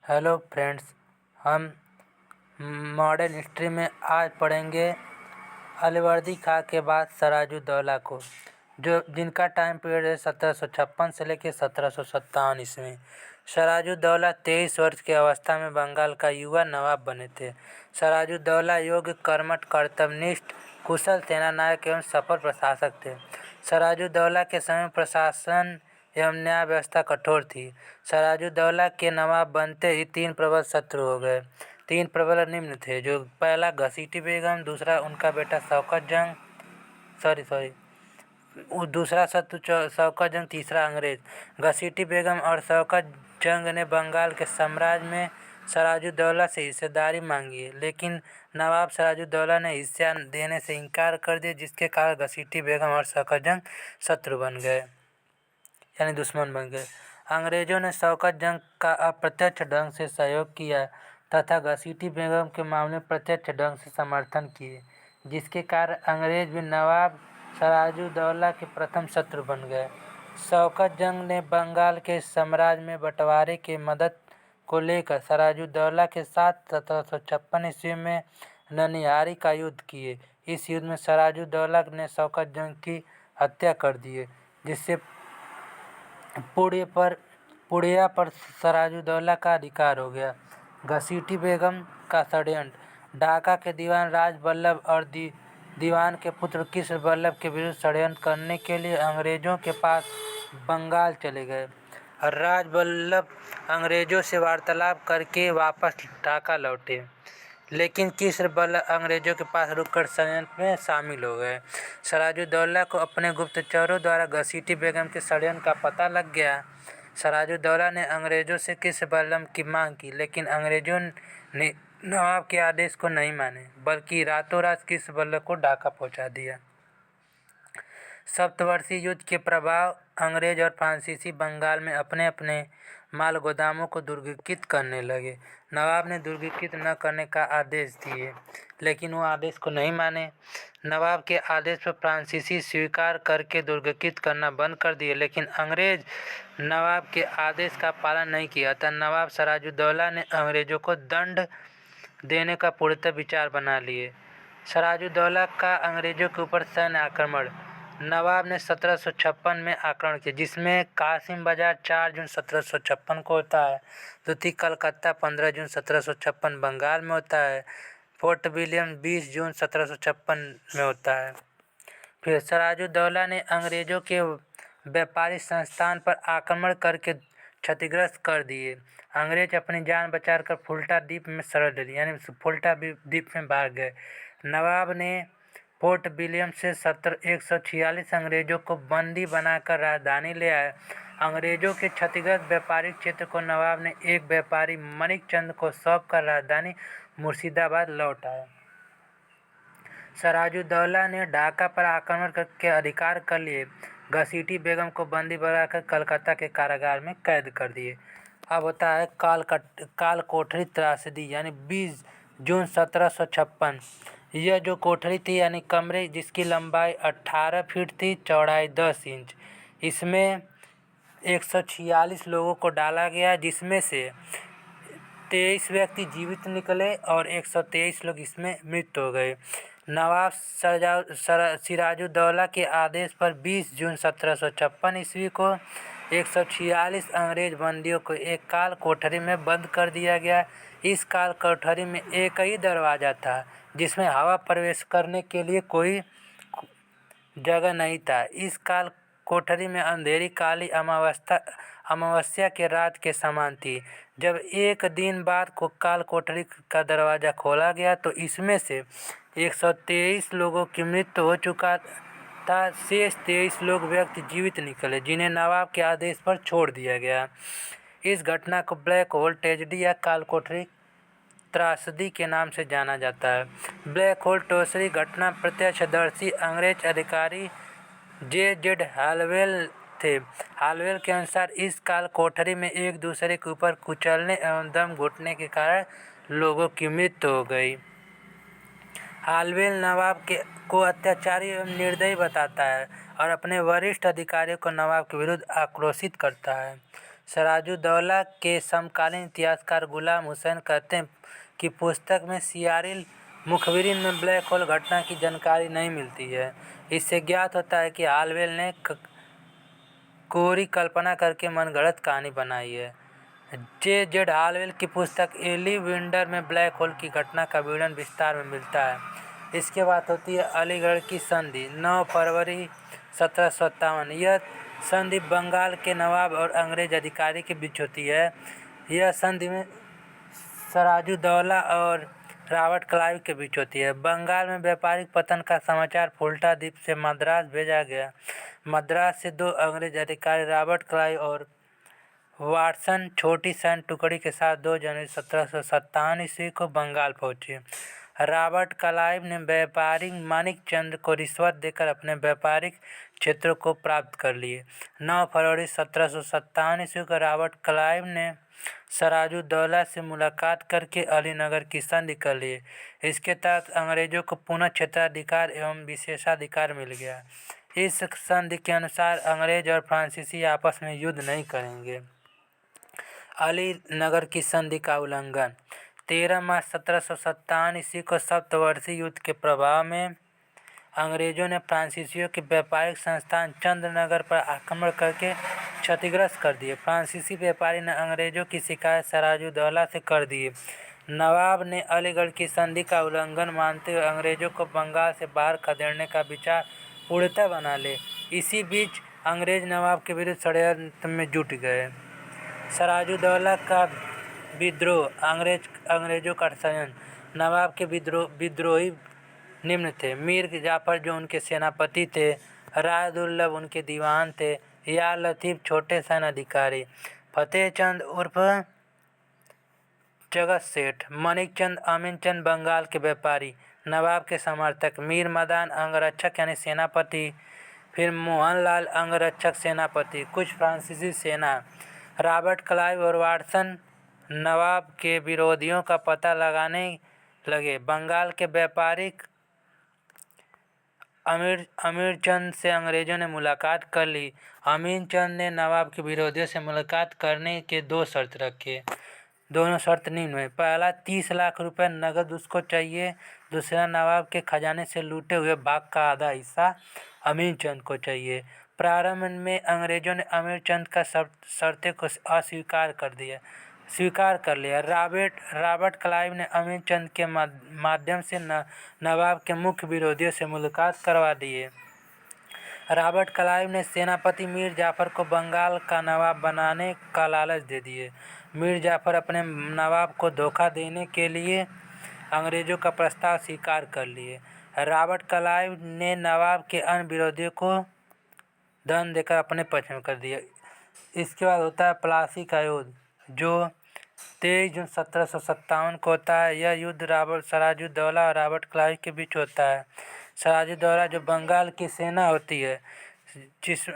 Hello friends, हम modern history में आज पढ़ेंगे अलवर्दी खां के बाद सिराजुद्दौला को, जो जिनका टाइम पीरियड है 1756 से लेकर 1757 ईस्वी। सिराजुद्दौला 23 वर्ष की अवस्था में बंगाल का युवा नवाब बने थे। सिराजुद्दौला योग्य, कर्मठ, कर्तव्यनिष्ठ, कुशल सेनानायक एवं सफल प्रशासक थे। सिराजुद्दौला के समय प्रशासन एवं न्याय व्यवस्था कठोर थी। सिराजुद्दौला के नवाब बनते ही 3 प्रबल शत्रु हो गए। 3 प्रबल निम्न थे, जो पहला घसीटी बेगम, दूसरा उनका बेटा शौकत जंग, दूसरा शत्रु शौकत जंग, तीसरा अंग्रेज। घसीटी बेगम और शौकत जंग ने बंगाल के साम्राज्य में सिराजुद्दौला से हिस्सेदारी मांगी, लेकिन नवाब सिराजुद्दौला ने हिस्सा देने से इनकार कर दिया, जिसके कारण घसीटी बेगम और शौकत जंग शत्रु बन गए, यानी दुश्मन बन गए। अंग्रेजों ने शौकत जंग का अप्रत्यक्ष ढंग से सहयोग किया तथा घसीटी बेगम के मामले में प्रत्यक्ष ढंग से समर्थन किए, जिसके कारण अंग्रेज भी नवाब सिराजुद्दौला के प्रथम शत्रु बन गए। शौकत जंग ने बंगाल के साम्राज्य में बंटवारे की मदद को लेकर सिराजुद्दौला के साथ 1756 ईस्वी में ननिहारी का युद्ध किए। इस युद्ध में सिराजुद्दौला ने शौकत जंग की हत्या कर दी, जिससे पुड़िया पर सिराजुद्दौला का अधिकार हो गया। घसीटी बेगम का षड्यंत्र। ढाका के दीवान राज बल्लभ और दीवान के पुत्र कृष्ण बल्लभ के विरुद्ध षड्यंत्र करने के लिए अंग्रेजों के पास बंगाल चले गए। राज बल्लभ अंग्रेजों से वार्तालाप करके वापस ढाका लौटे, लेकिन कृष्ण बल्लभ अंग्रेजों के पास रुककर षड्यंत्र में शामिल हो गए। सिराजुद्दौला को अपने गुप्तचरों द्वारा घसीटी बेगम के षड्यंत्र का पता लग गया। सिराजुद्दौला ने अंग्रेजों से कृष्ण बल्लभ की मांग की, लेकिन अंग्रेजों ने नवाब के आदेश को नहीं माने, बल्कि रातों रात कृष्ण बल्लभ को ढाका पहुंचा दिया। सप्तवर्षीय युद्ध के प्रभाव। अंग्रेज और फ्रांसीसी बंगाल में अपने अपने माल गोदामों को दुर्गीकृत करने लगे। नवाब ने दुर्गीकृत न करने का आदेश दिए, लेकिन वो आदेश को नहीं माने। नवाब के आदेश पर फ्रांसीसी स्वीकार करके दुर्गीकृत करना बंद कर दिए, लेकिन अंग्रेज नवाब के आदेश का पालन नहीं किया, अतः नवाब सिराजुद्दौला ने अंग्रेजों को दंड देने का पूर्णतः विचार बना लिए। सिराजुद्दौला का अंग्रेजों के ऊपर सैन्य आक्रमण। नवाब ने 1756 में आक्रमण किया, जिसमें कासिम बाजार 4 जून 1756 को होता है, द्वितीय कलकत्ता 15 जून 1756 बंगाल में होता है, फोर्ट विलियम 20 जून 1756 में होता है। फिर सिराजुद्दौला ने अंग्रेजों के व्यापारिक संस्थान पर आक्रमण करके क्षतिग्रस्त कर दिए। अंग्रेज अपनी जान बचाकर फुल्टा द्वीप में शरण ले लिए, यानी फुल्टा द्वीप में भाग गए। नवाब ने फोर्ट विलियम से 146 अंग्रेजों को बंदी बनाकर राजधानी ले आए। अंग्रेजों के क्षतिग्रस्त व्यापारिक क्षेत्र को नवाब ने एक व्यापारी मणिकचंद को सौंपकर राजधानी मुर्शिदाबाद लौट आए। सिराजुद्दौला ने ढाका पर आक्रमण करके अधिकार कर लिए। घसीटी बेगम को बंदी बनाकर कलकत्ता के कारागार में कैद कर दिए। अब होता है काल कोठरी त्रासदी, यानी 20 जून 1756। यह जो कोठरी थी, यानी कमरे, जिसकी लंबाई 18 फीट थी, चौड़ाई 10 इंच, इसमें 146 लोगों को डाला गया, जिसमें से 23 व्यक्ति जीवित निकले और 123 लोग इसमें मृत हो गए। नवाब सिराजुद्दौला के आदेश पर 20 जून 1756 ईस्वी को 146 अंग्रेज बंदियों को एक काल कोठरी में बंद कर दिया गया। इस काल कोठरी में एक ही दरवाज़ा था, जिसमें हवा प्रवेश करने के लिए कोई जगह नहीं था। इस काल कोठरी में अंधेरी काली अमावस्या के रात के समान थी। जब एक दिन बाद को काल कोठरी का दरवाज़ा खोला गया, तो इसमें से 123 लोगों की मृत्यु हो चुका था। शेष 23 लोग व्यक्ति जीवित निकले, जिन्हें नवाब के आदेश पर छोड़ दिया गया। इस घटना को ब्लैक होल ट्रेजेडी या काल कोठरी त्रासदी के नाम से जाना जाता है। ब्लैक होल ट्रेजेडी घटना प्रत्यक्षदर्शी अंग्रेज अधिकारी J.Z. हालवेल थे। हालवेल के अनुसार इस काल कोठरी में एक दूसरे के ऊपर कुचलने एवं दम घुटने के कारण लोगों की मृत्यु हो गई। हालवेल नवाब को अत्याचारी एवं निर्दयी बताता है और अपने वरिष्ठ अधिकारियों को नवाब के विरुद्ध आक्रोशित करता है। सराजुद्दौला के समकालीन इतिहासकार गुलाम हुसैन कहते हैं कि पुस्तक में सियारिल मुखबिरीन में ब्लैक होल घटना की जानकारी नहीं मिलती है। इससे ज्ञात होता है कि हालवेल ने कोरी कल्पना करके मनगढ़ंत कहानी बनाई है। J.Z. हालवेल की पुस्तक एली विंडर में ब्लैक होल की घटना का विवरण विस्तार में मिलता है। इसके बाद होती है अलीगढ़ की संधि 9 फरवरी 1757। यह संधि बंगाल के नवाब और अंग्रेज अधिकारी के बीच होती है। यह संधि में सराजुद्दौला और रॉबर्ट क्लाइव के बीच होती है। बंगाल में व्यापारिक पतन का समाचार फुल्टा द्वीप से मद्रास भेजा गया। मद्रास से 2 अंग्रेज अधिकारी रॉबर्ट क्लाइव और वाटसन छोटी सैन्य टुकड़ी के साथ 2 जनवरी 1757 ईस्वी को बंगाल पहुंचे। रॉबर्ट क्लाइव ने व्यापारी मानिकचंद को रिश्वत देकर अपने व्यापारिक क्षेत्रों को प्राप्त कर लिए। 9 फरवरी 1757 ईस्वी को रॉबर्ट क्लाइव ने सराजुद्दौला से मुलाकात करके अलीनगर की संधि कर ली। इसके तहत अंग्रेजों को पुनः क्षेत्राधिकार एवं विशेषाधिकार मिल गया। इस संधि के अनुसार अंग्रेज और फ्रांसीसी आपस में युद्ध नहीं करेंगे। अलीनगर की संधि का उल्लंघन 13 मार्च 1757 ईस्वी को सप्तवर्षीय युद्ध के प्रभाव में अंग्रेजों ने फ्रांसीसियों के व्यापारिक संस्थान चंद्रनगर पर आक्रमण करके क्षतिग्रस्त कर दिए। फ्रांसीसी व्यापारी ने अंग्रेजों की शिकायत सराजुद्दौला से कर दी। नवाब ने अलीगढ़ की संधि का उल्लंघन मानते हुए अंग्रेजों को बंगाल से बाहर खदेड़ने का विचार पूर्णतः बना ले। इसी बीच अंग्रेज नवाब के विरुद्ध षड्यंत्र में जुट गए। सराजुद्दौला का विद्रोह अंग्रेजों का षड्यंत्र। नवाब के विद्रोही निम्न थे: मीर जाफर जो उनके सेनापति थे, राय-दुर्लभ उनके दीवान थे, यार लतीफ़ छोटे सैन्य अधिकारी, फतेहचंद उर्फ जगत सेठ, मानिकचंद अमीनचंद बंगाल के व्यापारी, नवाब के समर्थक, मीर मदान अंगरक्षक यानी सेनापति, फिर मोहनलाल अंगरक्षक सेनापति, कुछ फ्रांसीसी सेना, रॉबर्ट क्लाइव और वाटसन नवाब के विरोधियों का पता लगाने लगे। बंगाल के व्यापारिक अमीरचंद से अंग्रेजों ने मुलाकात कर ली। अमीरचंद ने नवाब के विरोधियों से मुलाकात करने के 2 शर्त रखे। दोनों शर्त निम्न है: पहला 30 लाख रुपए नगद उसको चाहिए, दूसरा नवाब के खजाने से लूटे हुए भाग का आधा हिस्सा अमीरचंद को चाहिए। प्रारंभ में अंग्रेजों ने अमीरचंद का शर्तें को स्वीकार कर लिया। रॉबर्ट क्लाइव ने अमीरचंद के माध्यम से नवाब के मुख्य विरोधियों से मुलाकात करवा दिए। रॉबर्ट क्लाइव ने सेनापति मीर जाफर को बंगाल का नवाब बनाने का लालच दे दिए। मीर जाफर अपने नवाब को धोखा देने के लिए अंग्रेजों का प्रस्ताव स्वीकार कर लिए। रॉबर्ट क्लाइव ने नवाब के अन्य विरोधियों को धन देकर अपने पक्ष में कर दिया। इसके बाद होता है प्लासी का युद्ध, जो 23 जून 1757 को होता है। यह युद्ध सराजुद्दौला और रॉबर्ट क्लाइव के बीच होता है। सराजुद्दौला जो बंगाल की सेना होती है,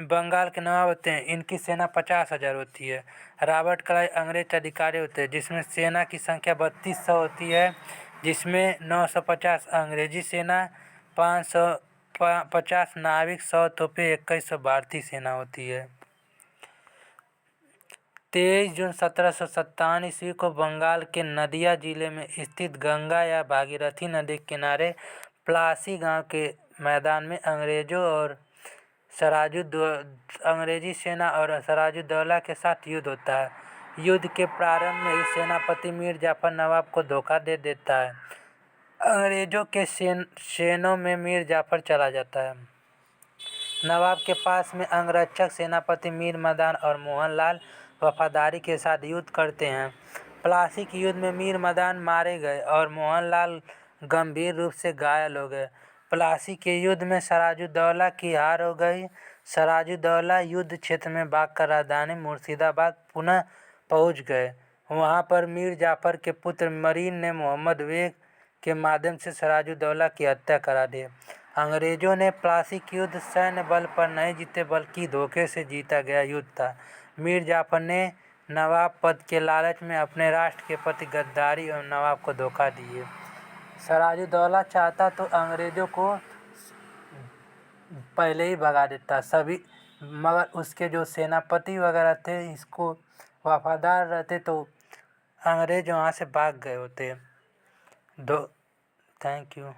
बंगाल के नवाब होते हैं, इनकी सेना 50,000 होती है। रॉबर्ट क्लाइव अंग्रेज अधिकारी होते हैं, जिसमें सेना की संख्या 3200 होती है, जिसमें 950 अंग्रेजी सेना, 550 नाविक, 100 तोपें, 2100 भारतीय सेना होती है। 23 जून 1757 ईस्वी को बंगाल के नदिया जिले में स्थित गंगा या भागीरथी नदी के किनारे प्लासी गांव के मैदान में अंग्रेजी सेना और सराजुद्दौला के साथ युद्ध होता है। युद्ध के प्रारंभ में ही सेनापति मीर जाफर नवाब को धोखा दे देता है। अंग्रेजों के सेनों में मीर जाफर चला जाता है। नवाब के पास में अंगरक्षक सेनापति मीर मदान और मोहनलाल वफादारी के साथ युद्ध करते हैं। प्लासी के युद्ध में मीर मदान मारे गए और मोहनलाल गंभीर रूप से घायल हो गए। प्लासी के युद्ध में सराजुद्दौला की हार हो गई। सराजुद्दौला युद्ध क्षेत्र में भागकर राजधानी मुर्शिदाबाद पुनः पहुंच गए। वहां पर मीर जाफर के पुत्र मरीन ने मोहम्मद बेग के माध्यम से सराजुद्दौला की हत्या करा दी। अंग्रेजों ने प्लासी के युद्ध सैन्य बल पर नहीं जीते बल्कि धोखे से जीता गया युद्ध था। मीर जाफर ने नवाब पद के लालच में अपने राष्ट्र के प्रति गद्दारी और नवाब को धोखा दिए। सराजुद्दौला चाहता तो अंग्रेजों को पहले ही भगा देता। मगर उसके जो सेनापति वगैरह थे इसको वफ़ादार रहते तो अंग्रेज़ वहाँ से भाग गए होते। दो थैंक यू।